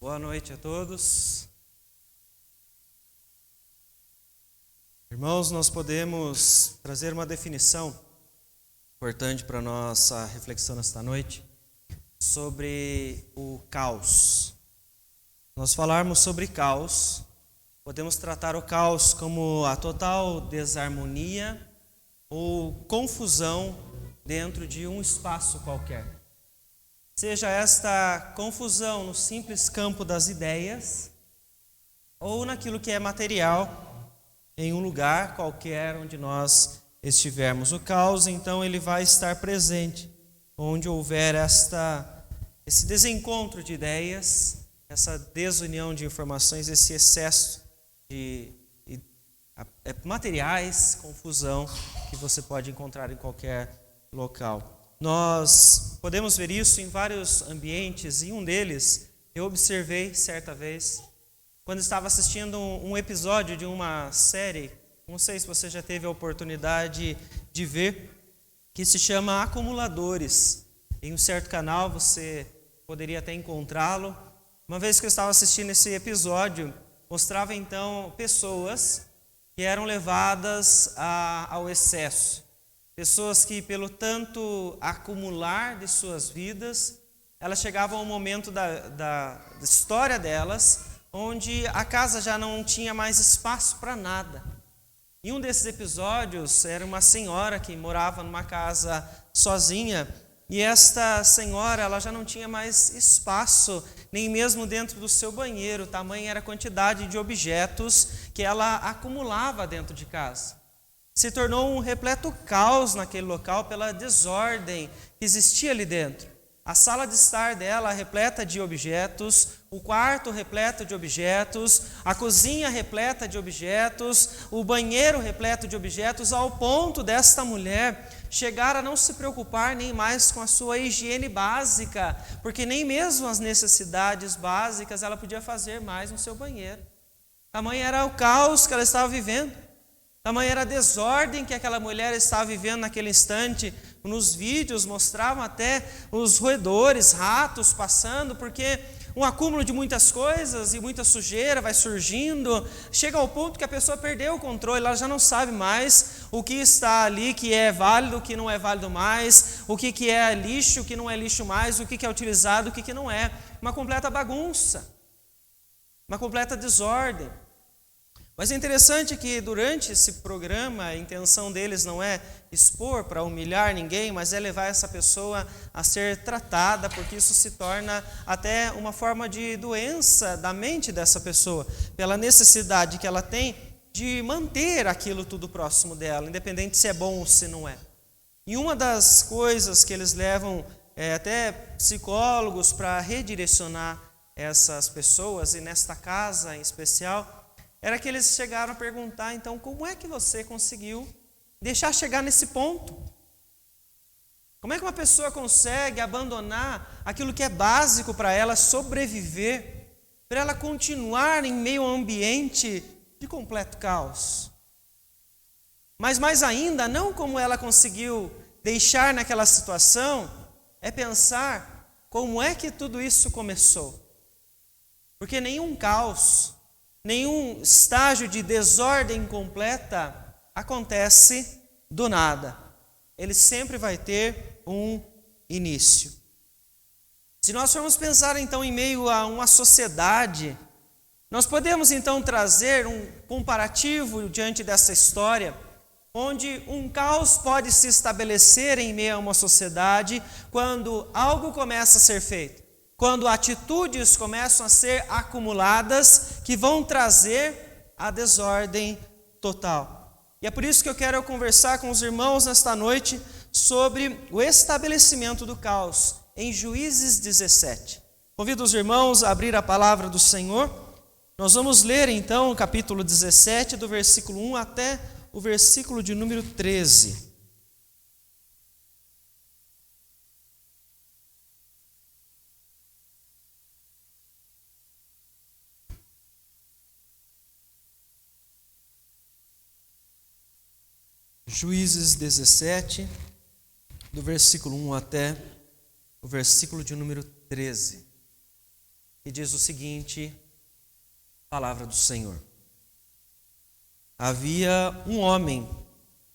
Boa noite a todos. Irmãos, nós podemos trazer uma definição importante para a nossa reflexão nesta noite sobre o caos. Nós falarmos sobre caos, podemos tratar o caos como a total desarmonia ou confusão dentro de um espaço qualquer. Seja esta confusão no simples campo das ideias ou naquilo que é material em um lugar qualquer onde nós estivermos. O caos, então, ele vai estar presente onde houver esse desencontro de ideias, essa desunião de informações, esse excesso de materiais, confusão que você pode encontrar em qualquer local. Nós podemos ver isso em vários ambientes, e um deles eu observei certa vez, quando estava assistindo um episódio de uma série, não sei se você já teve a oportunidade de ver, que se chama Acumuladores. Em um certo canal você poderia até encontrá-lo. Uma vez que eu estava assistindo esse episódio, mostrava então pessoas que eram levadas ao excesso. Pessoas que, pelo tanto acumular de suas vidas, elas chegavam a um momento da história delas, onde a casa já não tinha mais espaço para nada. E um desses episódios era uma senhora que morava numa casa sozinha, e esta senhora ela já não tinha mais espaço, nem mesmo dentro do seu banheiro, tamanha era a quantidade de objetos que ela acumulava dentro de casa. Se tornou um repleto caos naquele local pela desordem que existia ali dentro. A sala de estar dela repleta de objetos, o quarto repleto de objetos, a cozinha repleta de objetos, o banheiro repleto de objetos, ao ponto desta mulher chegar a não se preocupar nem mais com a sua higiene básica, porque nem mesmo as necessidades básicas ela podia fazer mais no seu banheiro. Tamanho era o caos que ela estava vivendo. Tamanha era a desordem que aquela mulher estava vivendo naquele instante. Nos vídeos mostravam até os roedores, ratos passando, porque um acúmulo de muitas coisas e muita sujeira vai surgindo, chega ao ponto que a pessoa perdeu o controle, ela já não sabe mais o que está ali, que é válido, o que não é válido mais, o que é lixo, o que não é lixo mais, o que é utilizado, o que não é. Uma completa bagunça, uma completa desordem. Mas é interessante que durante esse programa a intenção deles não é expor para humilhar ninguém, mas é levar essa pessoa a ser tratada, porque isso se torna até uma forma de doença da mente dessa pessoa, pela necessidade que ela tem de manter aquilo tudo próximo dela, independente se é bom ou se não é. E uma das coisas que eles levam até psicólogos para redirecionar essas pessoas, e nesta casa em especial, era que eles chegaram a perguntar, então, como é que você conseguiu deixar chegar nesse ponto? Como é que uma pessoa consegue abandonar aquilo que é básico para ela sobreviver, para ela continuar em meio a um ambiente de completo caos? Mas mais ainda, não como ela conseguiu deixar naquela situação, é pensar como é que tudo isso começou. Porque nenhum caos, nenhum estágio de desordem completa acontece do nada. Ele sempre vai ter um início. Se nós formos pensar então em meio a uma sociedade, nós podemos então trazer um comparativo diante dessa história, onde um caos pode se estabelecer em meio a uma sociedade quando algo começa a ser feito. Quando atitudes começam a ser acumuladas que vão trazer a desordem total. E é por isso que eu quero conversar com os irmãos nesta noite sobre o estabelecimento do caos em Juízes 17. Convido os irmãos a abrir a palavra do Senhor. Nós vamos ler então o capítulo 17, do versículo 1 até o versículo de número 13. Juízes 17, do versículo 1 até o versículo de número 13. que diz o seguinte, palavra do Senhor. Havia um homem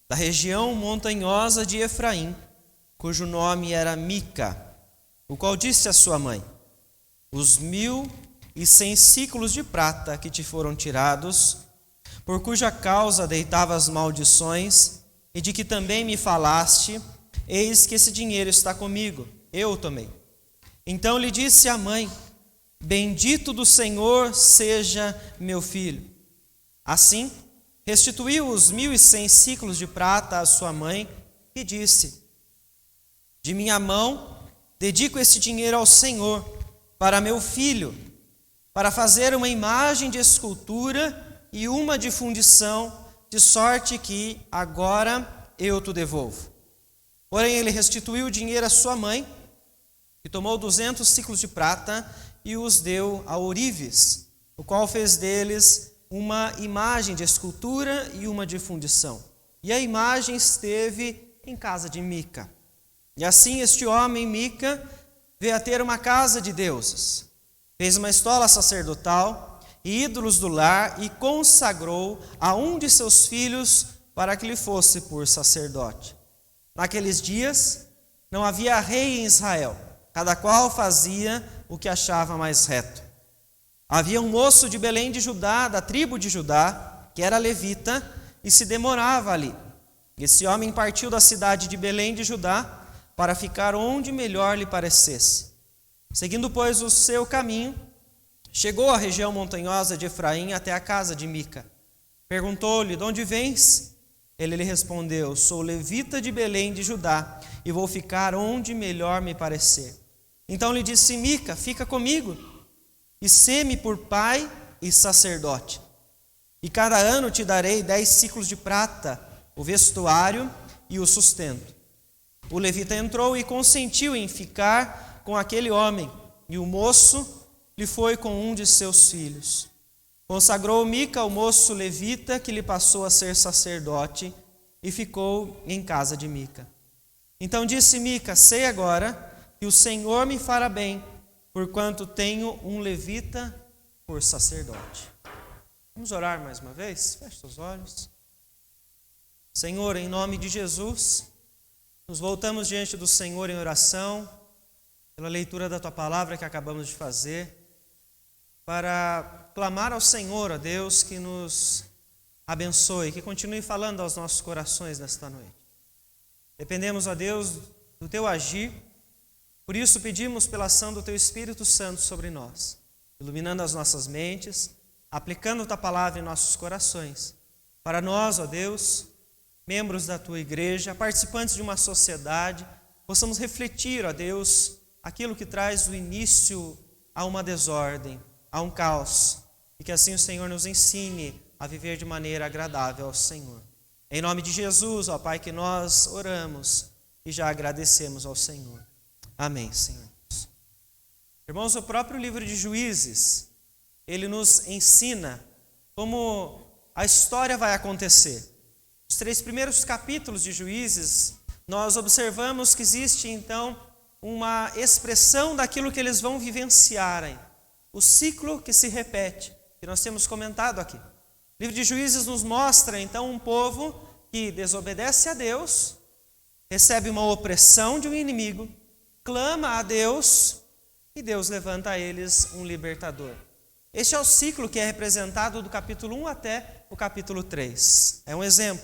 da região montanhosa de Efraim, cujo nome era Mica, o qual disse à sua mãe: os 1.100 siclos de prata que te foram tirados, por cuja causa deitavas maldições, e de que também me falaste, eis que esse dinheiro está comigo, eu o tomei. Então lhe disse a mãe: bendito do Senhor seja meu filho. Assim, restituiu os 1.100 siclos de prata à sua mãe e disse: de minha mão dedico esse dinheiro ao Senhor, para meu filho, para fazer uma imagem de escultura e uma de fundição, de sorte que agora eu te devolvo. Porém, ele restituiu o dinheiro à sua mãe, que tomou 200 siclos de prata e os deu a ourives, o qual fez deles uma imagem de escultura e uma de fundição. E a imagem esteve em casa de Mica. E assim este homem, Mica, veio a ter uma casa de deuses, fez uma estola sacerdotal e ídolos do lar e consagrou a um de seus filhos para que lhe fosse por sacerdote. Naqueles dias não havia rei em Israel, cada qual fazia o que achava mais reto. Havia um moço de Belém de Judá, da tribo de Judá, que era levita e se demorava ali. Esse homem partiu da cidade de Belém de Judá para ficar onde melhor lhe parecesse. Seguindo, pois, o seu caminho, chegou à região montanhosa de Efraim até a casa de Mica. Perguntou-lhe: de onde vens? Ele lhe respondeu: sou levita de Belém de Judá e vou ficar onde melhor me parecer. Então lhe disse Mica: fica comigo e sê-me por pai e sacerdote. E cada ano te darei 10 siclos de prata, o vestuário e o sustento. O levita entrou e consentiu em ficar com aquele homem, e o moço lhe foi com um de seus filhos. Consagrou Mica ao moço levita, que lhe passou a ser sacerdote, e ficou em casa de Mica. Então disse Mica: sei agora que o Senhor me fará bem, porquanto tenho um levita por sacerdote. Vamos orar mais uma vez? Feche seus olhos. Senhor, em nome de Jesus, nos voltamos diante do Senhor em oração, pela leitura da Tua palavra que acabamos de fazer, para clamar ao Senhor, a Deus, que nos abençoe, que continue falando aos nossos corações nesta noite. Dependemos, ó Deus, do Teu agir, por isso pedimos pela ação do Teu Espírito Santo sobre nós, iluminando as nossas mentes, aplicando Tua palavra em nossos corações, para nós, ó Deus, membros da Tua igreja, participantes de uma sociedade, possamos refletir, ó Deus, aquilo que traz o início a uma desordem, a um caos, e que assim o Senhor nos ensine a viver de maneira agradável ao Senhor. Em nome de Jesus, ó Pai, que nós oramos e já agradecemos ao Senhor. Amém, Senhor. Irmãos, o próprio livro de Juízes, ele nos ensina como a história vai acontecer. Os 3 primeiros capítulos de Juízes, nós observamos que existe, então, uma expressão daquilo que eles vão vivenciarem. O ciclo que se repete, que nós temos comentado aqui. O livro de Juízes nos mostra, então, um povo que desobedece a Deus, recebe uma opressão de um inimigo, clama a Deus e Deus levanta a eles um libertador. Este é o ciclo que é representado do capítulo 1 até o capítulo 3. É um exemplo.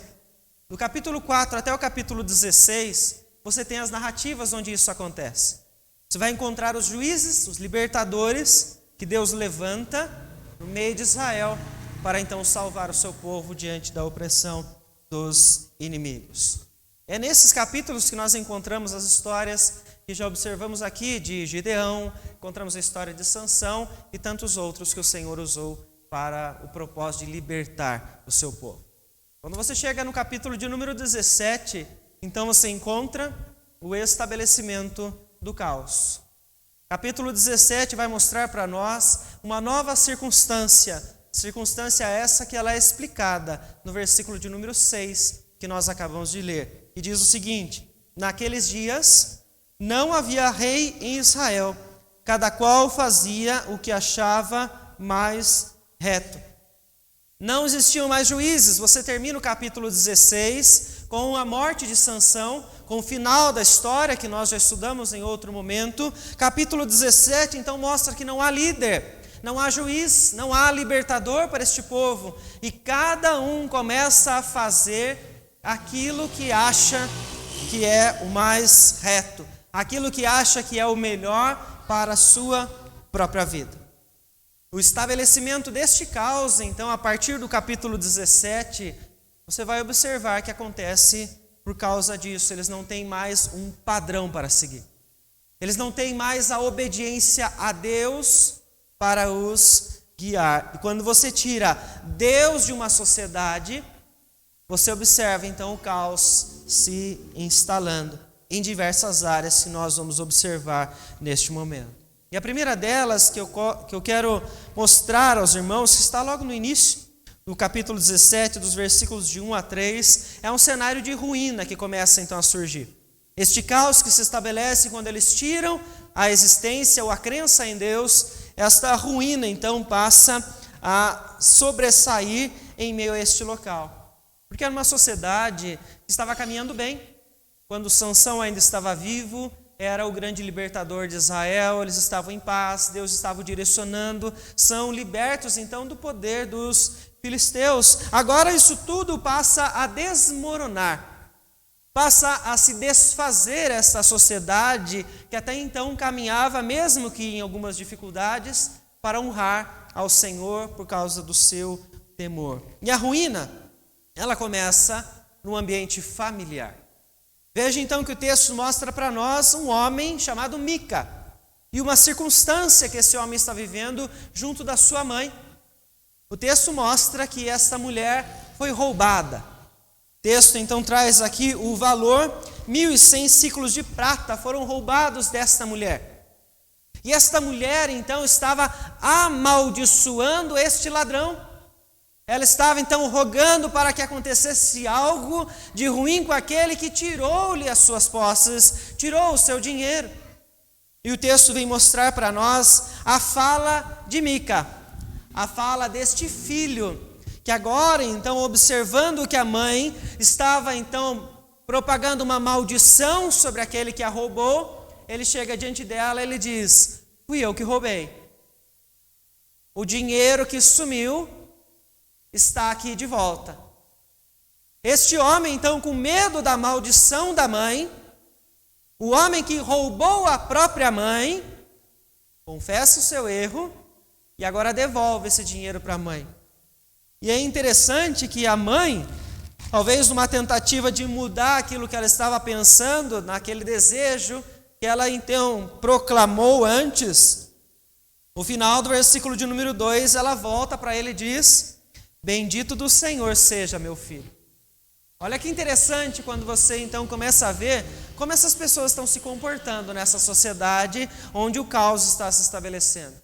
Do capítulo 4 até o capítulo 16, você tem as narrativas onde isso acontece. Você vai encontrar os juízes, os libertadores, que Deus levanta no meio de Israel para então salvar o seu povo diante da opressão dos inimigos. É nesses capítulos que nós encontramos as histórias que já observamos aqui de Gideão, encontramos a história de Sansão e tantos outros que o Senhor usou para o propósito de libertar o seu povo. Quando você chega no capítulo de número 17, então você encontra o estabelecimento do caos. Capítulo 17 vai mostrar para nós uma nova circunstância essa que ela é explicada no versículo de número 6, que nós acabamos de ler, que diz o seguinte: naqueles dias não havia rei em Israel, cada qual fazia o que achava mais reto. Não existiam mais juízes. Você termina o capítulo 16 com a morte de Sansão, com o final da história que nós já estudamos em outro momento. Capítulo 17, então, mostra que não há líder, não há juiz, não há libertador para este povo. E cada um começa a fazer aquilo que acha que é o mais reto, aquilo que acha que é o melhor para a sua própria vida. O estabelecimento deste caos, então, a partir do capítulo 17, você vai observar que acontece por causa disso. Eles não têm mais um padrão para seguir. Eles não têm mais a obediência a Deus para os guiar. E quando você tira Deus de uma sociedade, você observa, então, o caos se instalando em diversas áreas que nós vamos observar neste momento. E a primeira delas que eu quero mostrar aos irmãos, que está logo no início, no capítulo 17, dos versículos de 1 a 3, é um cenário de ruína que começa então a surgir. Este caos que se estabelece quando eles tiram a existência ou a crença em Deus, esta ruína então passa a sobressair em meio a este local. Porque era uma sociedade que estava caminhando bem. Quando Sansão ainda estava vivo, era o grande libertador de Israel, eles estavam em paz, Deus estava o direcionando, são libertos então do poder dos filisteus. Agora isso tudo passa a desmoronar, passa a se desfazer essa sociedade que até então caminhava, mesmo que em algumas dificuldades, para honrar ao Senhor por causa do seu temor. E a ruína, ela começa no ambiente familiar. Veja então que o texto mostra para nós um homem chamado Mica e uma circunstância que esse homem está vivendo junto da sua mãe. O texto mostra que esta mulher foi roubada. O texto então traz aqui o valor, 1.100 ciclos de prata foram roubados desta mulher. E esta mulher então estava amaldiçoando este ladrão. Ela estava então rogando para que acontecesse algo de ruim com aquele que tirou-lhe as suas posses, tirou o seu dinheiro. E o texto vem mostrar para nós a fala de Mica, a fala deste filho, que agora então, observando que a mãe estava então propagando uma maldição sobre aquele que a roubou, ele chega diante dela e ele diz: fui eu que roubei. O dinheiro que sumiu está aqui de volta. Este homem, então, com medo da maldição da mãe, o homem que roubou a própria mãe, confessa o seu erro e agora devolve esse dinheiro para a mãe. E é interessante que a mãe, talvez numa tentativa de mudar aquilo que ela estava pensando, naquele desejo que ela então proclamou antes, no final do versículo de número 2, ela volta para ele e diz: bendito do Senhor seja meu filho. Olha que interessante quando você então começa a ver como essas pessoas estão se comportando nessa sociedade onde o caos está se estabelecendo.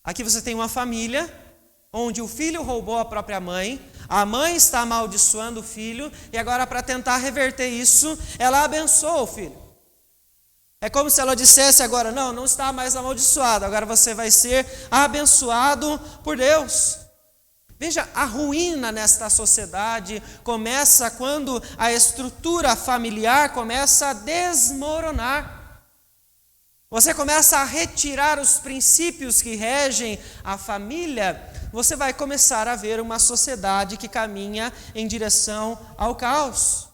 Aqui você tem uma família onde o filho roubou a própria mãe, a mãe está amaldiçoando o filho e agora, para tentar reverter isso, ela abençoa o filho. É como se ela dissesse agora: não está mais amaldiçoado, agora você vai ser abençoado por Deus. Veja, a ruína nesta sociedade começa quando a estrutura familiar começa a desmoronar. Você começa a retirar os princípios que regem a família, você vai começar a ver uma sociedade que caminha em direção ao caos.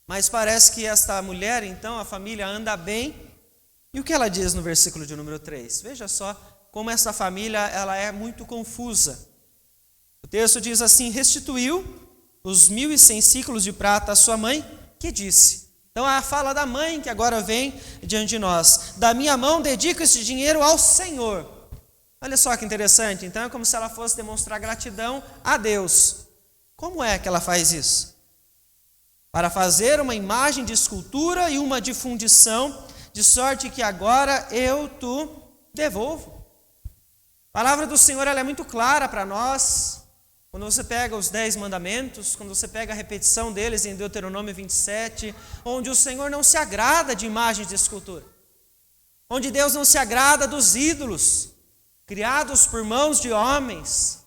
Mas parece que esta mulher, então, a família anda bem. E o que ela diz no versículo de número 3? Veja só como essa família ela é muito confusa. O texto diz assim: restituiu os 1.100 ciclos de prata à sua mãe, que disse. Então é a fala da mãe que agora vem diante de nós: da minha mão dedico este dinheiro ao Senhor. Olha só que interessante, então é como se ela fosse demonstrar gratidão a Deus. Como é que ela faz isso? Para fazer uma imagem de escultura e uma de fundição, de sorte que agora eu te devolvo. A palavra do Senhor ela é muito clara para nós. Quando você pega os 10 mandamentos, quando você pega a repetição deles em Deuteronômio 27, onde o Senhor não se agrada de imagens de escultura. onde Deus não se agrada dos ídolos, criados por mãos de homens,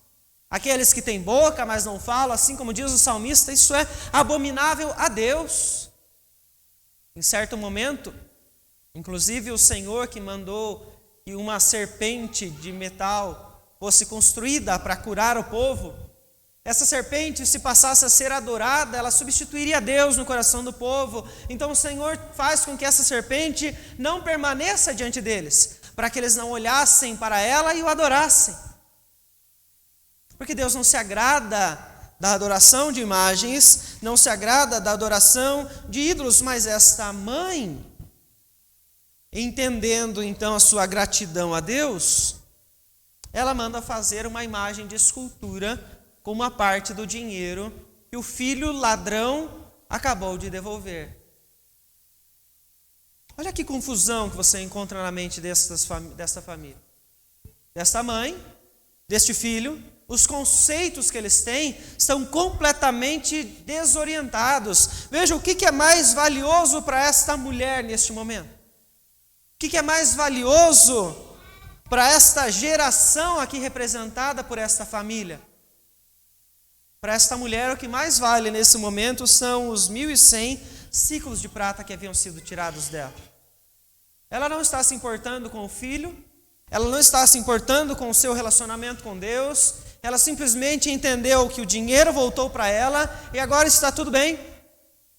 aqueles que têm boca, mas não falam, assim como diz o salmista, isso é abominável a Deus. Em certo momento, inclusive o Senhor que mandou que uma serpente de metal fosse construída para curar o povo, essa serpente, se passasse a ser adorada, ela substituiria Deus no coração do povo. Então o Senhor faz com que essa serpente não permaneça diante deles, para que eles não olhassem para ela e o adorassem. Porque Deus não se agrada da adoração de imagens, não se agrada da adoração de ídolos, mas esta mãe, entendendo então a sua gratidão a Deus, ela manda fazer uma imagem de escultura com uma parte do dinheiro que o filho ladrão acabou de devolver. Olha que confusão que você encontra na mente desta família. Desta mãe, deste filho, os conceitos que eles têm estão completamente desorientados. Veja, o que é mais valioso para esta mulher neste momento? O que é mais valioso para esta geração aqui representada por esta família? Para esta mulher, o que mais vale nesse momento são os 1.100 ciclos de prata que haviam sido tirados dela. Ela não está se importando com o filho, ela não está se importando com o seu relacionamento com Deus, ela simplesmente entendeu que o dinheiro voltou para ela e agora está tudo bem.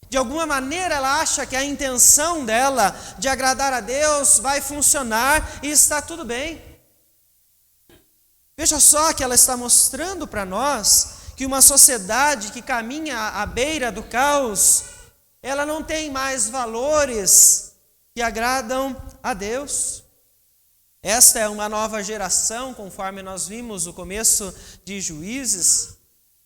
De alguma maneira ela acha que a intenção dela de agradar a Deus vai funcionar e está tudo bem. Veja só que ela está mostrando para nós que uma sociedade que caminha à beira do caos, ela não tem mais valores que agradam a Deus. Esta é uma nova geração, conforme nós vimos no começo de Juízes,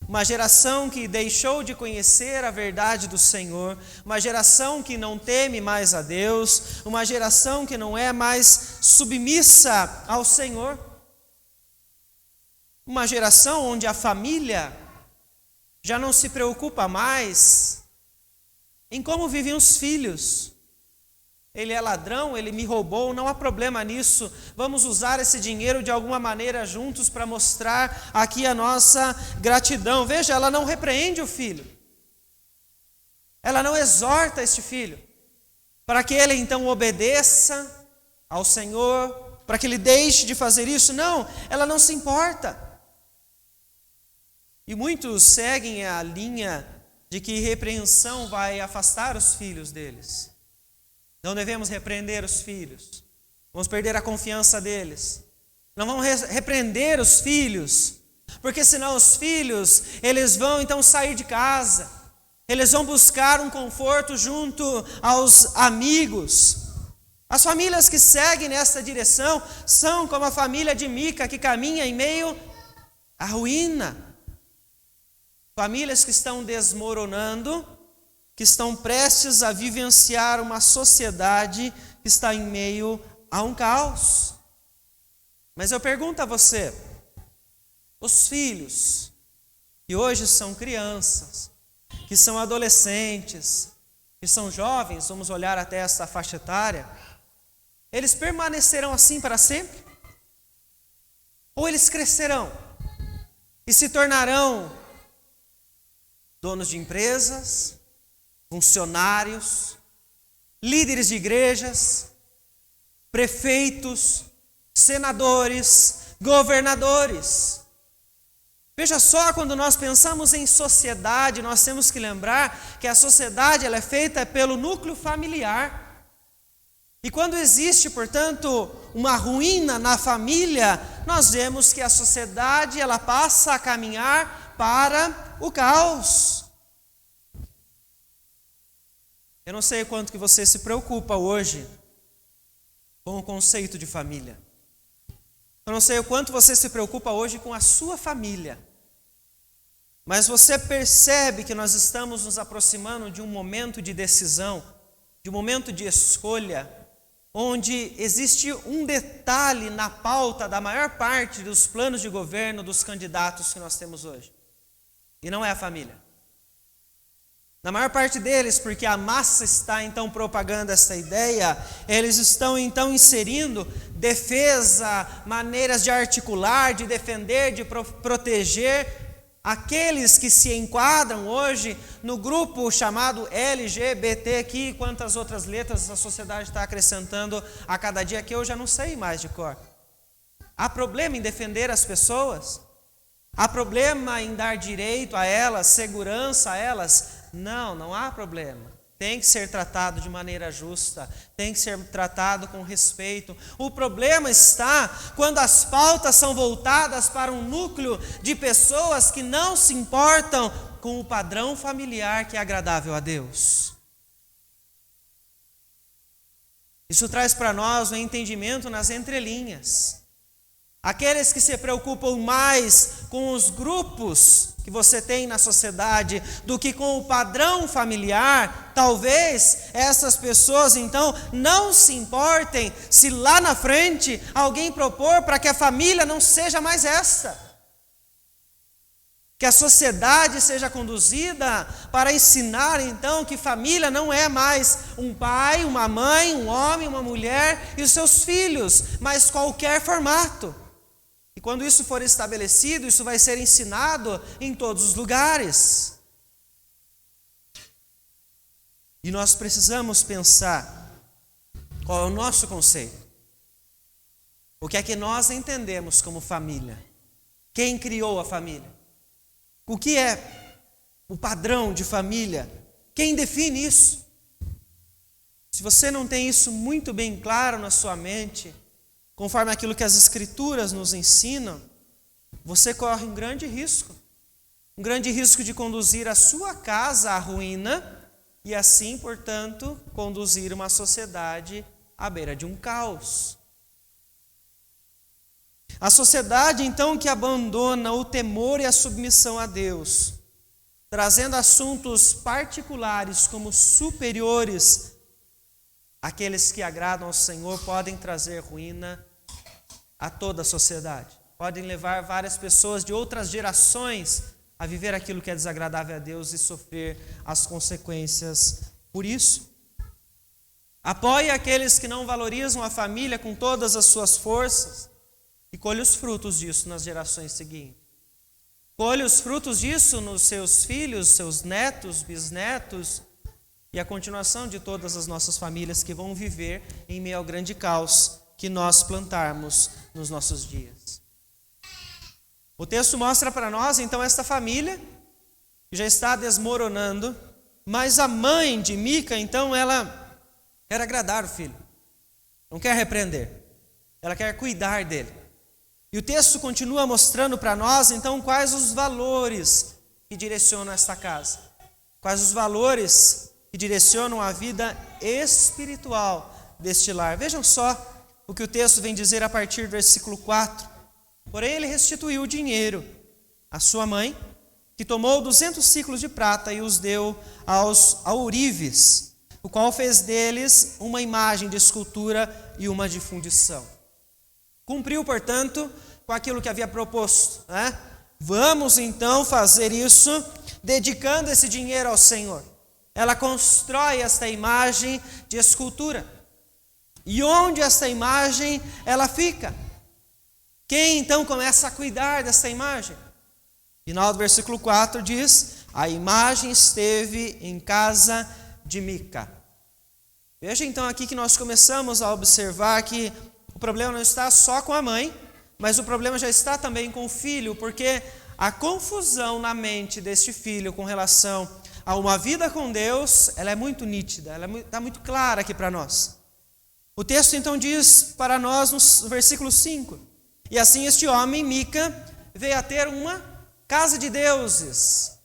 uma geração que deixou de conhecer a verdade do Senhor, uma geração que não teme mais a Deus, uma geração que não é mais submissa ao Senhor. Uma geração onde a família já não se preocupa mais em como vivem os filhos. Ele é ladrão, ele me roubou, não há problema nisso. Vamos usar esse dinheiro de alguma maneira juntos para mostrar aqui a nossa gratidão. Veja, ela não repreende o filho. Ela não exorta este filho para que ele então obedeça ao Senhor, para que ele deixe de fazer isso. Não, ela não se importa. E muitos seguem a linha de que repreensão vai afastar os filhos deles. Não devemos repreender os filhos. Vamos perder a confiança deles. Não vamos repreender os filhos, porque senão os filhos, eles vão então sair de casa. Eles vão buscar um conforto junto aos amigos. As famílias que seguem nessa direção são como a família de Mica, que caminha em meio à ruína. Famílias que estão desmoronando, que estão prestes a vivenciar uma sociedade que está em meio a um caos. Mas eu pergunto a você, os filhos, que hoje são crianças, que são adolescentes, que são jovens, vamos olhar até essa faixa etária, eles permanecerão assim para sempre? Ou eles crescerão e se tornarão donos de empresas, funcionários, líderes de igrejas, prefeitos, senadores, governadores? Veja só, quando nós pensamos em sociedade, nós temos que lembrar que a sociedade ela é feita pelo núcleo familiar. E quando existe, portanto, uma ruína na família, nós vemos que a sociedade ela passa a caminhar para o caos. Eu não sei quanto que você se preocupa hoje com o conceito de família. Eu não sei o quanto você se preocupa hoje com a sua família. Mas você percebe que nós estamos nos aproximando de um momento de decisão, de um momento de escolha, onde existe um detalhe na pauta da maior parte dos planos de governo dos candidatos que nós temos hoje. E não é a família. Na maior parte deles, porque a massa está então propagando essa ideia, eles estão então inserindo defesa, maneiras de articular, de defender, de proteger aqueles que se enquadram hoje no grupo chamado LGBT, que quantas outras letras a sociedade está acrescentando a cada dia que eu já não sei mais de cor. Há problema em defender as pessoas? Há problema em dar direito a elas, segurança a elas? Não, não há problema. Tem que ser tratado de maneira justa, tem que ser tratado com respeito. O problema está quando as pautas são voltadas para um núcleo de pessoas que não se importam com o padrão familiar que é agradável a Deus. Isso traz para nós um entendimento nas entrelinhas. Aqueles que se preocupam mais com os grupos que você tem na sociedade do que com o padrão familiar, talvez essas pessoas então não se importem se lá na frente alguém propor para que a família não seja mais esta. Que a sociedade seja conduzida para ensinar então que família não é mais um pai, uma mãe, um homem, uma mulher e os seus filhos, mas qualquer formato. E quando isso for estabelecido, isso vai ser ensinado em todos os lugares. E nós precisamos pensar qual é o nosso conceito. O que é que nós entendemos como família? Quem criou a família? O que é o padrão de família? Quem define isso? Se você não tem isso muito bem claro na sua mente, conforme aquilo que as Escrituras nos ensinam, você corre um grande risco de conduzir a sua casa à ruína e assim, portanto, conduzir uma sociedade à beira de um caos. A sociedade, então, que abandona o temor e a submissão a Deus, trazendo assuntos particulares como superiores àqueles que agradam ao Senhor, podem trazer ruína a toda a sociedade. Podem levar várias pessoas de outras gerações a viver aquilo que é desagradável a Deus e sofrer as consequências por isso. Apoie aqueles que não valorizam a família com todas as suas forças e colhe os frutos disso nas gerações seguintes. Colhe os frutos disso nos seus filhos, seus netos, bisnetos e a continuação de todas as nossas famílias que vão viver em meio ao grande caos que nós plantarmos nos nossos dias. O texto mostra para nós, então, esta família que já está desmoronando, mas a mãe de Mica, então, ela quer agradar o filho, não quer repreender, ela quer cuidar dele. E o texto continua mostrando para nós, então, quais os valores que direcionam esta casa, quais os valores que direcionam a vida espiritual deste lar. Vejam só o que o texto vem dizer a partir do versículo 4. Porém, ele restituiu o dinheiro à sua mãe, que tomou 200 siclos de prata e os deu aos ourives, o qual fez deles uma imagem de escultura e uma de fundição. Cumpriu, portanto, com aquilo que havia proposto, né? Vamos, então, fazer isso, dedicando esse dinheiro ao Senhor. Ela constrói esta imagem de escultura. E onde esta imagem ela fica? Quem então começa a cuidar dessa imagem? Final do versículo 4 diz: a imagem esteve em casa de Mica. Veja então aqui que nós começamos a observar que o problema não está só com a mãe, mas o problema já está também com o filho, porque a confusão na mente deste filho com relação a uma vida com Deus, ela é muito nítida, ela está muito clara aqui para nós. O texto então diz para nós no versículo 5: e assim este homem, Mica, veio a ter uma casa de deuses.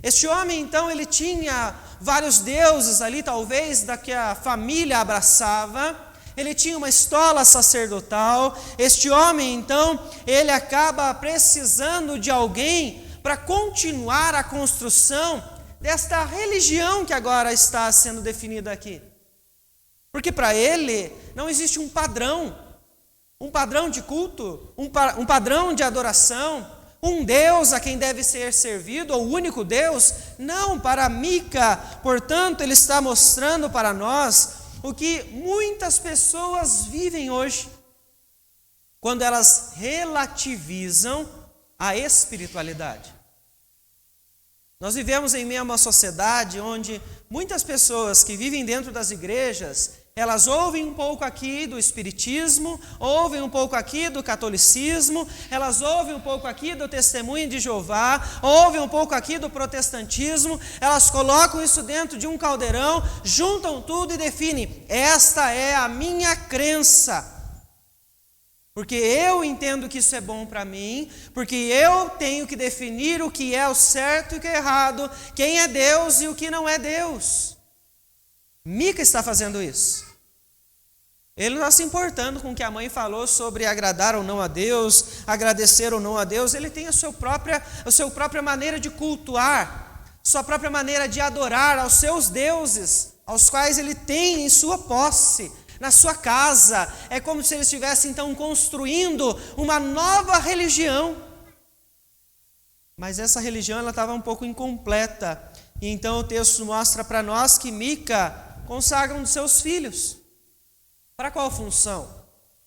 Este homem então, ele tinha vários deuses ali, talvez, da que a família abraçava. Ele tinha uma estola sacerdotal. Este homem então, ele acaba precisando de alguém para continuar a construção desta religião que agora está sendo definida aqui. Porque para ele não existe um padrão de culto, um padrão de adoração, um Deus a quem deve ser servido, ou o único Deus? Não, para Mica, portanto, ele está mostrando para nós o que muitas pessoas vivem hoje, quando elas relativizam a espiritualidade. Nós vivemos em meio a uma sociedade onde muitas pessoas que vivem dentro das igrejas, elas ouvem um pouco aqui do espiritismo, ouvem um pouco aqui do catolicismo, elas ouvem um pouco aqui do testemunho de Jeová, ouvem um pouco aqui do protestantismo, elas colocam isso dentro de um caldeirão, juntam tudo e definem: esta é a minha crença. Porque eu entendo que isso é bom para mim, porque eu tenho que definir o que é o certo e o que é errado, quem é Deus e o que não é Deus. Mica está fazendo isso. Ele não está se importando com o que a mãe falou sobre agradar ou não a Deus, agradecer ou não a Deus. Ele tem a sua própria maneira de cultuar, sua própria maneira de adorar aos seus deuses, aos quais ele tem em sua posse, na sua casa. É como se ele estivesse então construindo uma nova religião. Mas essa religião ela estava um pouco incompleta. E então o texto mostra para nós que Mica consagra um dos seus filhos. Para qual função?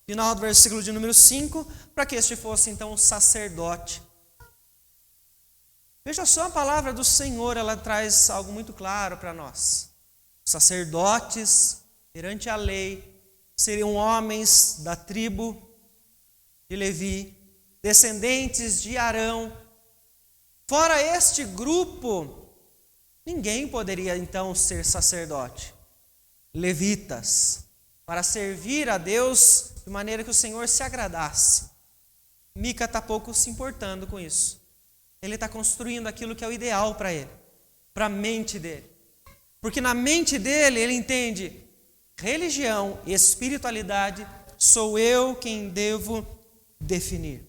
Final do versículo de número 5, para que este fosse então um sacerdote. Veja só, a palavra do Senhor, ela traz algo muito claro para nós. Os sacerdotes, perante a lei, seriam homens da tribo de Levi, descendentes de Arão. Fora este grupo, ninguém poderia então ser sacerdote. Levitas, para servir a Deus de maneira que o Senhor se agradasse. Mica está pouco se importando com isso. Ele está construindo aquilo que é o ideal para ele, para a mente dele. Porque na mente dele, ele entende: religião e espiritualidade sou eu quem devo definir.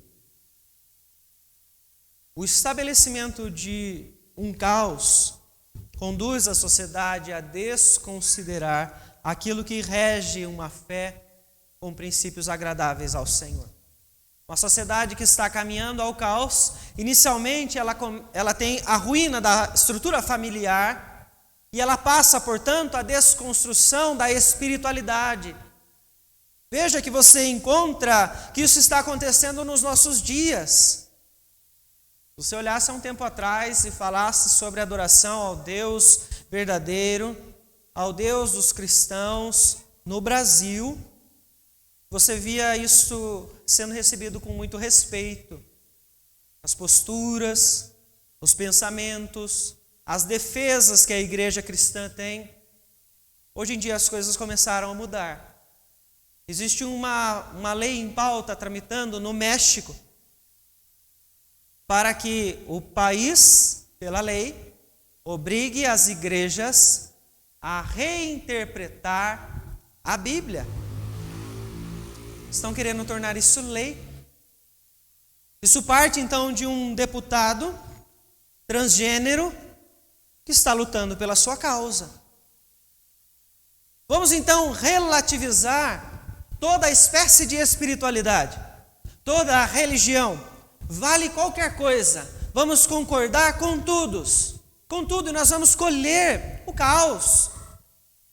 O estabelecimento de um caos conduz a sociedade a desconsiderar aquilo que rege uma fé com princípios agradáveis ao Senhor. Uma sociedade que está caminhando ao caos, inicialmente ela tem a ruína da estrutura familiar e ela passa, portanto, a desconstrução da espiritualidade. Veja que você encontra que isso está acontecendo nos nossos dias. Se você olhasse há um tempo atrás e falasse sobre adoração ao Deus verdadeiro, ao Deus dos cristãos no Brasil, você via isso sendo recebido com muito respeito. As posturas, os pensamentos, as defesas que a igreja cristã tem. Hoje em dia as coisas começaram a mudar. Existe uma lei em pauta tramitando no México para que o país, pela lei, obrigue as igrejas a reinterpretar a Bíblia. Estão querendo tornar isso lei. Isso parte então de um deputado transgênero que está lutando pela sua causa. Vamos então relativizar toda espécie de espiritualidade, toda a religião, vale qualquer coisa. Vamos concordar com tudo, e nós vamos colher o caos.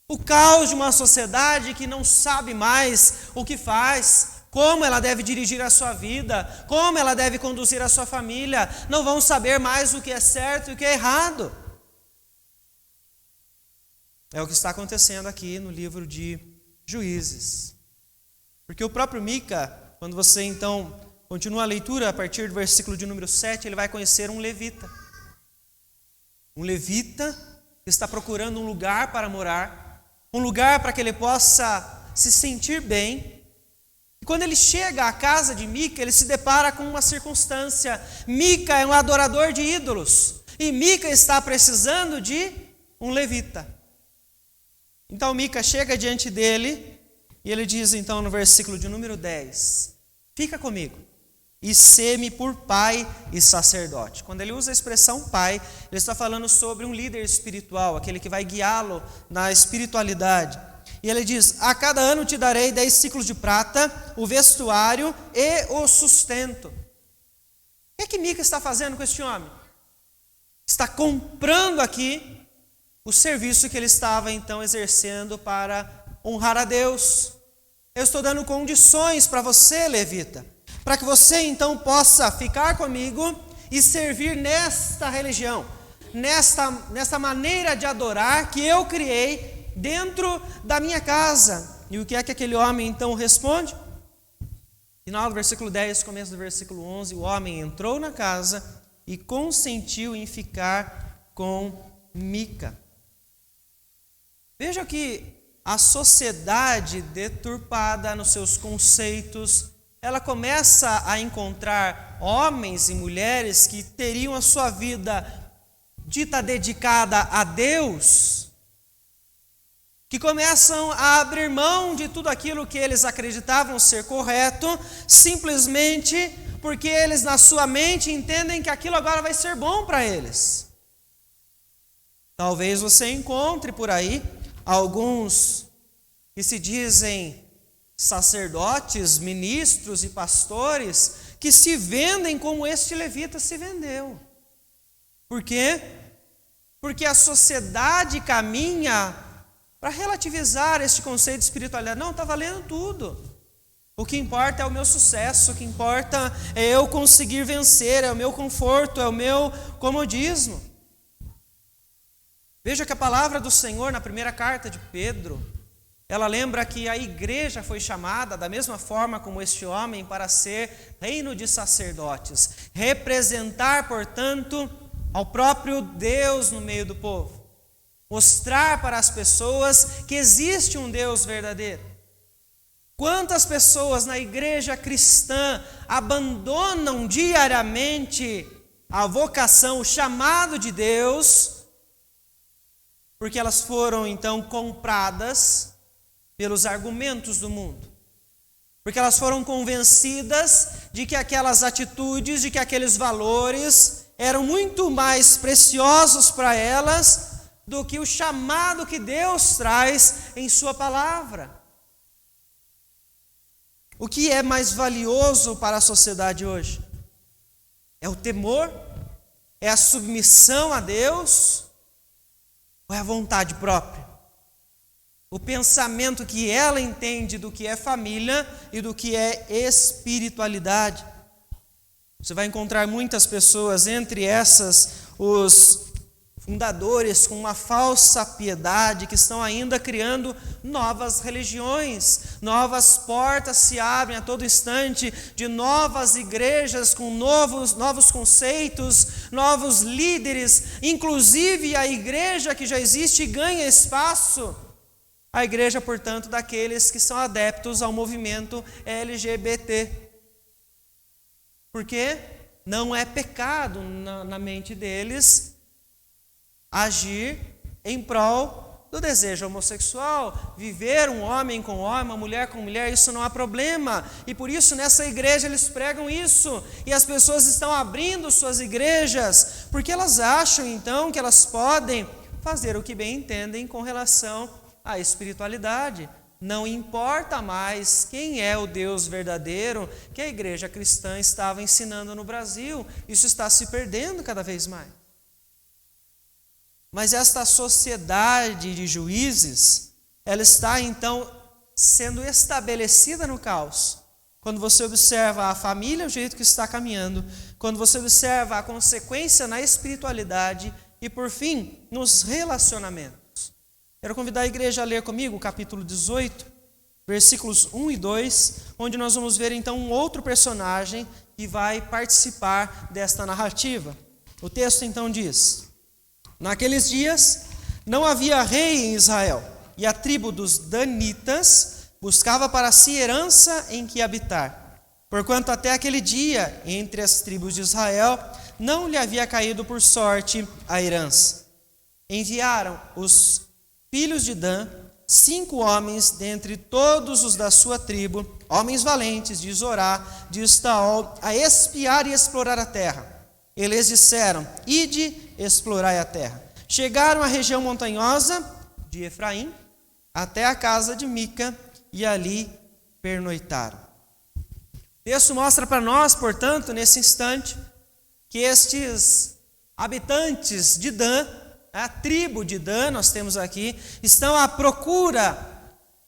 O caos de uma sociedade que não sabe mais o que faz, como ela deve dirigir a sua vida, como ela deve conduzir a sua família. Não vão saber mais o que é certo e o que é errado. É o que está acontecendo aqui no livro de Juízes. Porque o próprio Mica, quando você então continua a leitura a partir do versículo de número 7, ele vai conhecer um levita. Um levita que está procurando um lugar para morar, um lugar para que ele possa se sentir bem. E quando ele chega à casa de Mica, ele se depara com uma circunstância. Mica é um adorador de ídolos, e Mica está precisando de um levita. Então Mica chega diante dele, e ele diz então no versículo de número 10, fica comigo, e sê-me por pai e sacerdote. Quando ele usa a expressão pai, ele está falando sobre um líder espiritual, aquele que vai guiá-lo na espiritualidade. E ele diz: a cada ano te darei 10 ciclos de prata, o vestuário e o sustento. O que Mica está fazendo com este homem? Está comprando aqui o serviço que ele estava então exercendo para honrar a Deus. Eu estou dando condições para você, levita, para que você então possa ficar comigo e servir nesta religião, nesta maneira de adorar que eu criei dentro da minha casa. E o que é que aquele homem então responde? Final do versículo 10, começo do versículo 11, o homem entrou na casa e consentiu em ficar com Mica. Veja que a sociedade deturpada nos seus conceitos, ela começa a encontrar homens e mulheres que teriam a sua vida dita dedicada a Deus, que começam a abrir mão de tudo aquilo que eles acreditavam ser correto, simplesmente porque eles na sua mente entendem que aquilo agora vai ser bom para eles. Talvez você encontre por aí alguns que se dizem sacerdotes, ministros e pastores que se vendem como este levita se vendeu. Por quê? Porque a sociedade caminha para relativizar este conceito de espiritualidade. Não, está valendo tudo. O que importa é o meu sucesso, o que importa é eu conseguir vencer, é o meu conforto, é o meu comodismo. Veja que a palavra do Senhor na primeira carta de Pedro, ela lembra que a igreja foi chamada da mesma forma como este homem para ser reino de sacerdotes, representar, portanto, ao próprio Deus no meio do povo, mostrar para as pessoas que existe um Deus verdadeiro. Quantas pessoas na igreja cristã abandonam diariamente a vocação, o chamado de Deus, porque elas foram então compradas pelos argumentos do mundo. Porque elas foram convencidas de que aquelas atitudes, de que aqueles valores eram muito mais preciosos para elas do que o chamado que Deus traz em sua palavra. O que é mais valioso para a sociedade hoje? É o temor? É a submissão a Deus? Ou é a vontade própria? O pensamento que ela entende do que é família e do que é espiritualidade. Você vai encontrar muitas pessoas, entre essas, os fundadores com uma falsa piedade, que estão ainda criando novas religiões, novas portas se abrem a todo instante de novas igrejas com novos conceitos, novos líderes, inclusive a igreja que já existe ganha espaço. A igreja, portanto, daqueles que são adeptos ao movimento LGBT. Porque não é pecado na mente deles agir em prol do desejo homossexual, viver um homem com homem, uma mulher com mulher, isso não há problema. E por isso nessa igreja eles pregam isso, e as pessoas estão abrindo suas igrejas, porque elas acham então que elas podem fazer o que bem entendem com relação à espiritualidade. Não importa mais quem é o Deus verdadeiro que a igreja cristã estava ensinando no Brasil. Isso está se perdendo cada vez mais. Mas esta sociedade de juízes, ela está então sendo estabelecida no caos. Quando você observa a família, o jeito que está caminhando, quando você observa a consequência na espiritualidade e, por fim, nos relacionamentos. Quero convidar a igreja a ler comigo o capítulo 18, versículos 1 e 2, onde nós vamos ver então um outro personagem que vai participar desta narrativa. O texto então diz: naqueles dias não havia rei em Israel, e a tribo dos Danitas buscava para si herança em que habitar, porquanto até aquele dia, entre as tribos de Israel, não lhe havia caído por sorte a herança. Enviaram os filhos de Dan 5 homens dentre todos os da sua tribo, homens valentes de Zorá, de Estaol, a espiar e explorar a terra. Eles disseram: ide, explorai a terra. Chegaram à região montanhosa de Efraim, até a casa de Mica, e ali pernoitaram. O texto mostra para nós, portanto, nesse instante, que estes habitantes de Dan, a tribo de Dan, nós temos aqui, estão à procura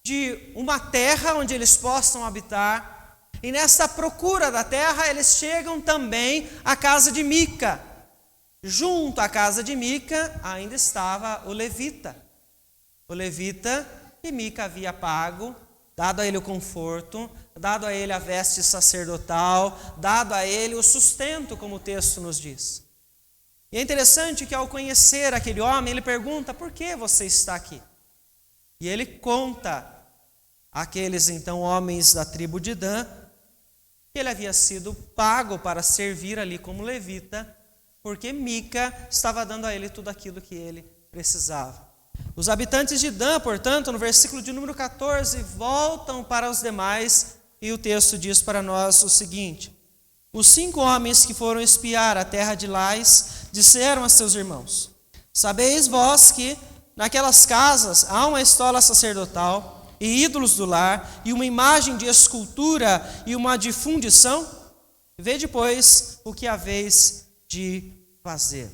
de uma terra onde eles possam habitar. E nessa procura da terra, eles chegam também à casa de Mica. Junto à casa de Mica ainda estava o levita. O levita que Mica havia pago, dado a ele o conforto, dado a ele a veste sacerdotal, dado a ele o sustento, como o texto nos diz. E é interessante que ao conhecer aquele homem, ele pergunta: por que você está aqui? E ele conta àqueles então homens da tribo de Dan que ele havia sido pago para servir ali como levita, porque Mica estava dando a ele tudo aquilo que ele precisava. Os habitantes de Dan, portanto, no versículo de número 14, voltam para os demais e o texto diz para nós o seguinte: os 5 homens que foram espiar a terra de Lais disseram a seus irmãos: sabeis vós que naquelas casas há uma estola sacerdotal e ídolos do lar e uma imagem de escultura e uma de fundição? Vede, pois, o que haveis de fazer.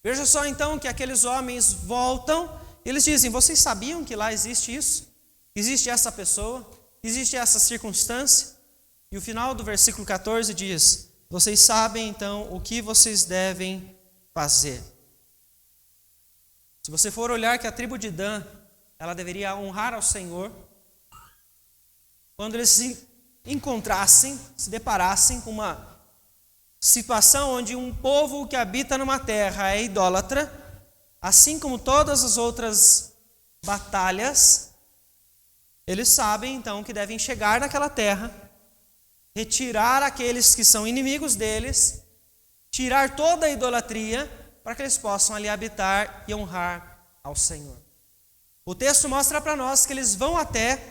Veja só então que aqueles homens voltam, eles dizem: vocês sabiam que lá existe isso? Existe essa pessoa? Existe essa circunstância? E o final do versículo 14 diz: vocês sabem então o que vocês devem fazer. Se você for olhar que a tribo de Dan, ela deveria honrar ao Senhor, quando eles se encontrassem, se deparassem com uma situação onde um povo que habita numa terra é idólatra, assim como todas as outras batalhas, eles sabem então que devem chegar naquela terra, retirar aqueles que são inimigos deles, tirar toda a idolatria, para que eles possam ali habitar e honrar ao Senhor. O texto mostra para nós que eles vão até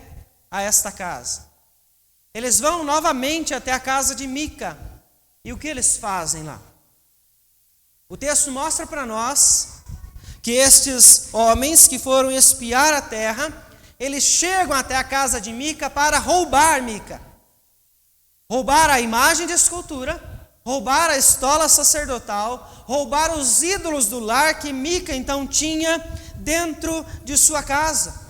a esta casa. Eles vão novamente até a casa de Mica. E o que eles fazem lá? O texto mostra para nós que estes homens que foram espiar a terra, eles chegam até a casa de Mica para roubar Mica. Roubar a imagem de escultura, roubar a estola sacerdotal, roubar os ídolos do lar que Mica então tinha dentro de sua casa.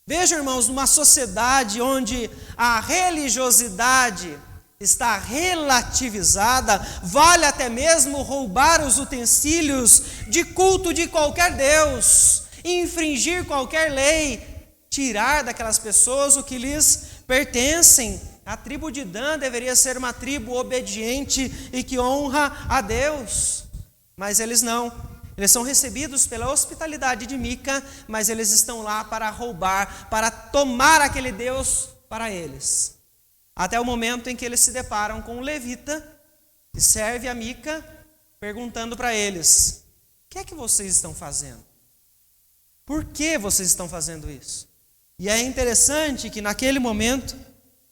Vejam, irmãos, numa sociedade onde a religiosidade está relativizada, vale até mesmo roubar os utensílios de culto de qualquer Deus, infringir qualquer lei, tirar daquelas pessoas o que lhes pertencem. A tribo de Dan deveria ser uma tribo obediente e que honra a Deus, mas eles não. Eles são recebidos pela hospitalidade de Mica, mas eles estão lá para roubar, para tomar aquele Deus para eles. Até o momento em que eles se deparam com um levita, que serve a Mica, perguntando para eles: o que é que vocês estão fazendo? Por que vocês estão fazendo isso? E é interessante que naquele momento,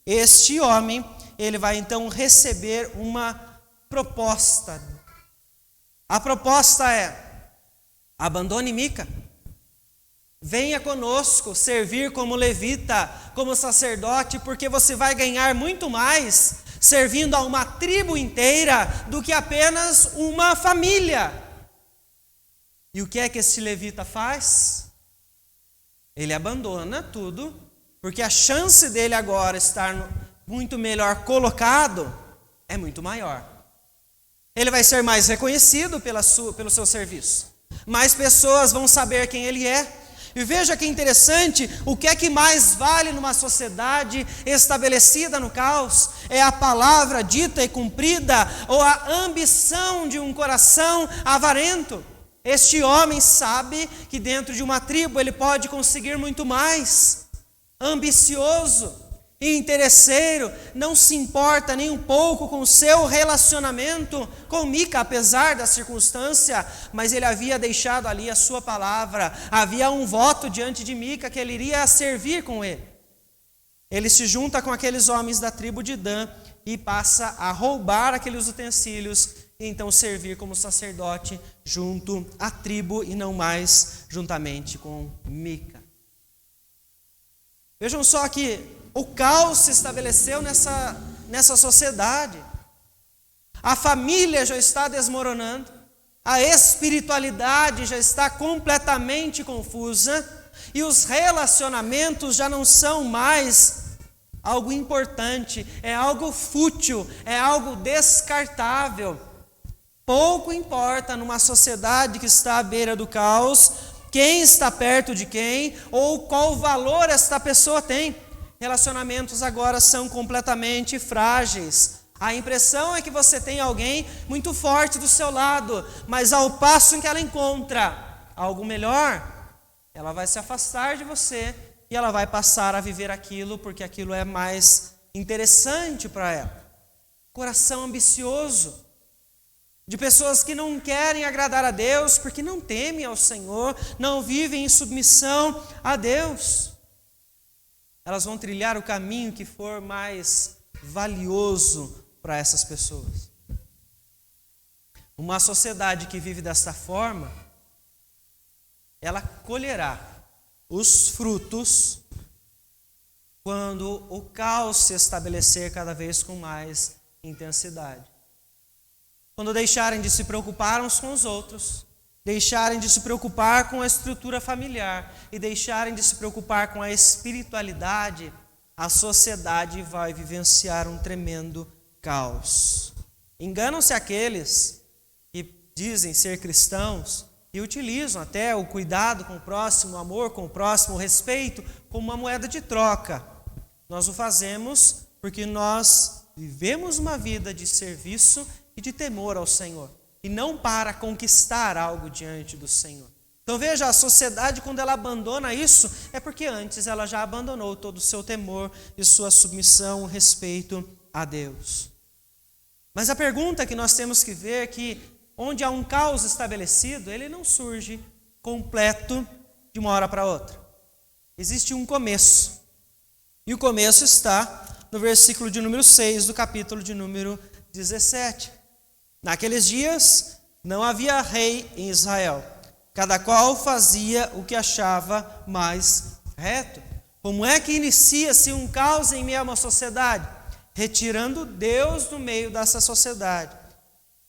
este homem, ele vai então receber uma proposta. A proposta é: abandone Mica, venha conosco servir como levita, como sacerdote, porque você vai ganhar muito mais servindo a uma tribo inteira do que apenas uma família. E o que é que esse levita faz? Ele abandona tudo, porque a chance dele agora estar muito melhor colocado é muito maior. Ele vai ser mais reconhecido pelo seu serviço. Mais pessoas vão saber quem ele é. E veja que interessante, o que é que mais vale numa sociedade estabelecida no caos? É a palavra dita e cumprida ou a ambição de um coração avarento? Este homem sabe que dentro de uma tribo ele pode conseguir muito mais. Ambicioso e interesseiro, não se importa nem um pouco com o seu relacionamento com Mica, apesar da circunstância, mas ele havia deixado ali a sua palavra, havia um voto diante de Mica que ele iria servir com ele. Ele se junta com aqueles homens da tribo de Dan e passa a roubar aqueles utensílios e então servir como sacerdote junto à tribo e não mais juntamente com Mica. Vejam só que o caos se estabeleceu nessa sociedade. A família já está desmoronando, a espiritualidade já está completamente confusa e os relacionamentos já não são mais algo importante, é algo fútil, é algo descartável. Pouco importa numa sociedade que está à beira do caos, quem está perto de quem ou qual valor esta pessoa tem. Relacionamentos agora são completamente frágeis. A impressão é que você tem alguém muito forte do seu lado, mas ao passo em que ela encontra algo melhor, ela vai se afastar de você e ela vai passar a viver aquilo porque aquilo é mais interessante para ela. Coração ambicioso, de pessoas que não querem agradar a Deus porque não temem ao Senhor, não vivem em submissão a Deus. Elas vão trilhar o caminho que for mais valioso para essas pessoas. Uma sociedade que vive desta forma, ela colherá os frutos quando o caos se estabelecer cada vez com mais intensidade. Quando deixarem de se preocupar uns com os outros, deixarem de se preocupar com a estrutura familiar e deixarem de se preocupar com a espiritualidade, a sociedade vai vivenciar um tremendo caos. Enganam-se aqueles que dizem ser cristãos e utilizam até o cuidado com o próximo, o amor com o próximo, o respeito como uma moeda de troca. Nós o fazemos porque nós vivemos uma vida de serviço e de temor ao Senhor, e não para conquistar algo diante do Senhor. Então veja, a sociedade quando ela abandona isso, é porque antes ela já abandonou todo o seu temor e sua submissão, respeito a Deus. Mas a pergunta que nós temos que ver é que onde há um caos estabelecido, ele não surge completo de uma hora para outra. Existe um começo, e o começo está no versículo de número 6 do capítulo de número 17. Naqueles dias não havia rei em Israel, cada qual fazia o que achava mais reto. Como é que inicia-se um caos em meio a uma sociedade? Retirando Deus do meio dessa sociedade,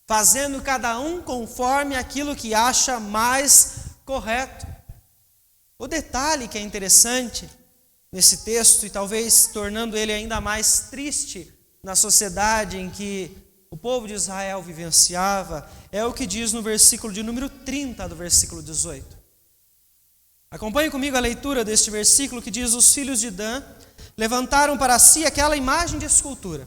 fazendo cada um conforme aquilo que acha mais correto. O detalhe que é interessante nesse texto, e talvez tornando ele ainda mais triste na sociedade em que o povo de Israel vivenciava, é o que diz no versículo de número 30 do versículo 18. Acompanhe comigo a leitura deste versículo que diz: os filhos de Dan levantaram para si aquela imagem de escultura.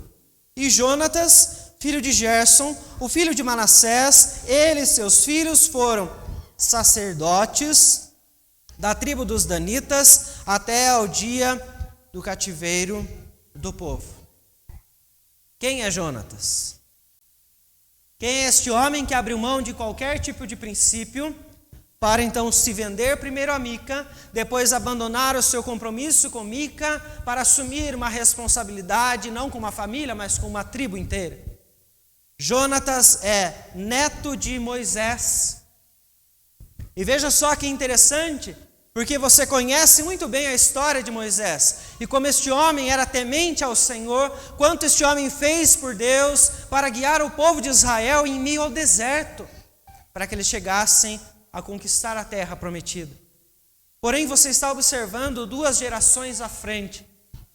E Jonatas, filho de Gerson, o filho de Manassés, ele e seus filhos foram sacerdotes da tribo dos danitas até ao dia do cativeiro do povo. Quem é Jonatas? Quem é este homem que abriu mão de qualquer tipo de princípio para então se vender primeiro a Mica, depois abandonar o seu compromisso com Mica para assumir uma responsabilidade não com uma família, mas com uma tribo inteira? Jonatas é neto de Moisés. E veja só que interessante, porque você conhece muito bem a história de Moisés, e como este homem era temente ao Senhor, quanto este homem fez por Deus para guiar o povo de Israel em meio ao deserto, para que eles chegassem a conquistar a terra prometida. Porém, você está observando 2 gerações à frente,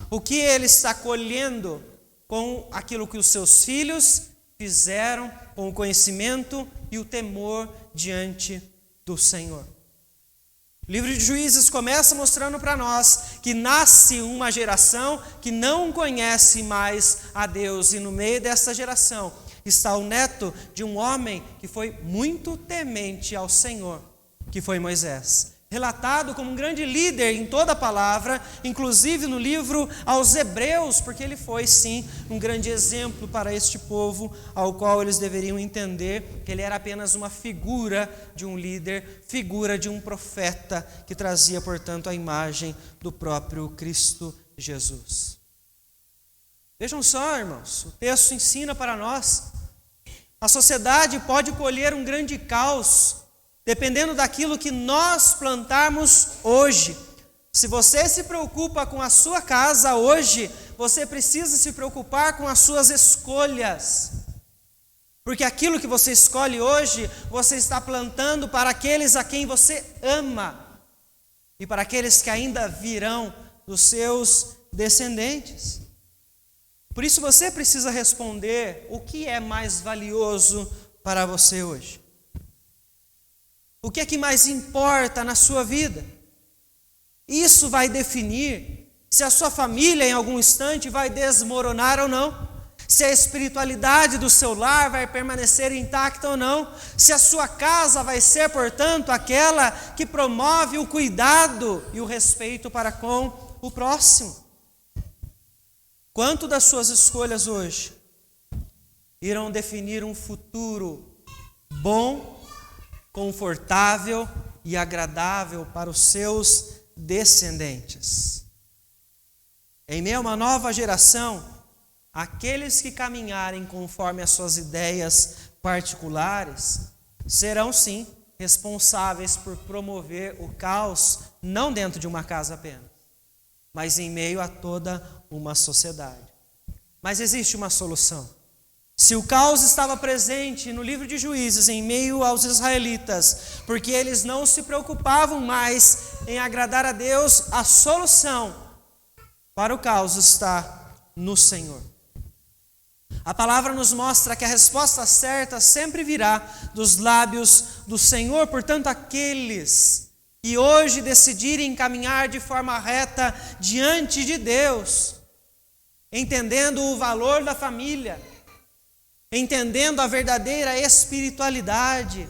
o que ele está colhendo com aquilo que os seus filhos fizeram, com o conhecimento e o temor diante do Senhor. O livro de Juízes começa mostrando para nós que nasce uma geração que não conhece mais a Deus, e no meio dessa geração está o neto de um homem que foi muito temente ao Senhor, que foi Moisés. Relatado como um grande líder em toda a palavra, inclusive no livro aos Hebreus, porque ele foi sim um grande exemplo para este povo, ao qual eles deveriam entender que ele era apenas uma figura de um líder, figura de um profeta, que trazia, portanto, a imagem do próprio Cristo Jesus. Vejam só, irmãos, o texto ensina para nós, a sociedade pode colher um grande caos, dependendo daquilo que nós plantarmos hoje. Se você se preocupa com a sua casa hoje, você precisa se preocupar com as suas escolhas. Porque aquilo que você escolhe hoje, você está plantando para aqueles a quem você ama e para aqueles que ainda virão dos seus descendentes. Por isso você precisa responder o que é mais valioso para você hoje. O que é que mais importa na sua vida? Isso vai definir se a sua família em algum instante vai desmoronar ou não. Se a espiritualidade do seu lar vai permanecer intacta ou não. Se a sua casa vai ser, portanto, aquela que promove o cuidado e o respeito para com o próximo. Quanto das suas escolhas hoje irão definir um futuro bom, confortável e agradável para os seus descendentes? Em meio a uma nova geração, aqueles que caminharem conforme as suas ideias particulares serão sim responsáveis por promover o caos, não dentro de uma casa apenas, mas em meio a toda uma sociedade. Mas existe uma solução. Se o caos estava presente no livro de Juízes em meio aos israelitas, porque eles não se preocupavam mais em agradar a Deus, a solução para o caos está no Senhor. A palavra nos mostra que a resposta certa sempre virá dos lábios do Senhor. Portanto, aqueles que hoje decidirem caminhar de forma reta diante de Deus, entendendo o valor da família, entendendo a verdadeira espiritualidade,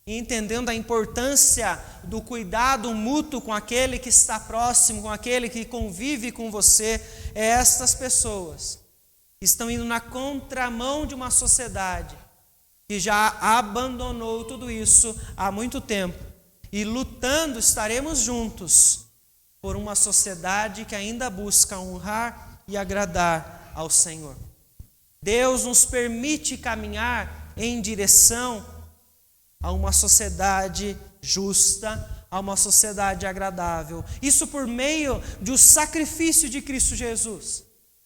e entendendo a importância do cuidado mútuo com aquele que está próximo, com aquele que convive com você, estas pessoas estão indo na contramão de uma sociedade que já abandonou tudo isso há muito tempo. E lutando estaremos juntos por uma sociedade que ainda busca honrar e agradar ao Senhor. Deus nos permite caminhar em direção a uma sociedade justa, a uma sociedade agradável. Isso por meio do sacrifício de Cristo Jesus.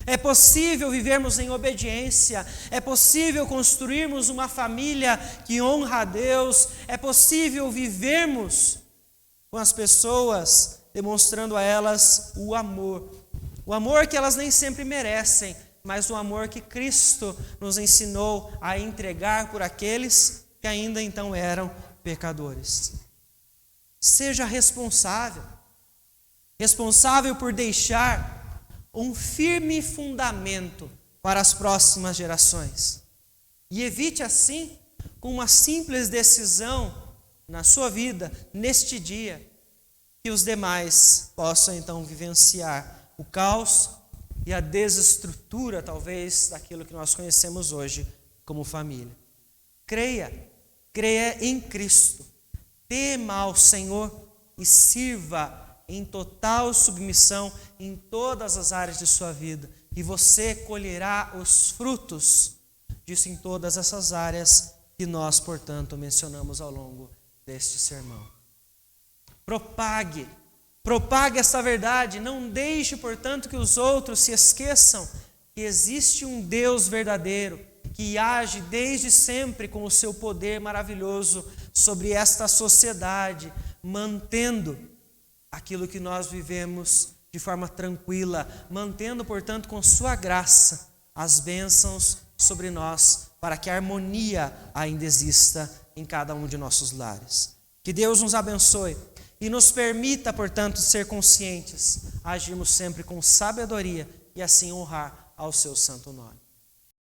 É possível vivermos em obediência, é possível construirmos uma família que honra a Deus, é possível vivermos com as pessoas, demonstrando a elas o amor que elas nem sempre merecem, mas o amor que Cristo nos ensinou a entregar por aqueles que ainda então eram pecadores. Seja responsável por deixar um firme fundamento para as próximas gerações. E evite assim, com uma simples decisão na sua vida, neste dia, que os demais possam então vivenciar o caos e a desestrutura, talvez, daquilo que nós conhecemos hoje como família. Creia em Cristo, tema ao Senhor e sirva em total submissão em todas as áreas de sua vida. E você colherá os frutos disso em todas essas áreas que nós, portanto, mencionamos ao longo deste sermão. Propague essa verdade. Não deixe, portanto, que os outros se esqueçam que existe um Deus verdadeiro que age desde sempre com o seu poder maravilhoso sobre esta sociedade, mantendo aquilo que nós vivemos de forma tranquila, mantendo, portanto, com sua graça as bênçãos sobre nós, para que a harmonia ainda exista em cada um de nossos lares. Que Deus nos abençoe e nos permita, portanto, ser conscientes, agirmos sempre com sabedoria e assim honrar ao seu santo nome.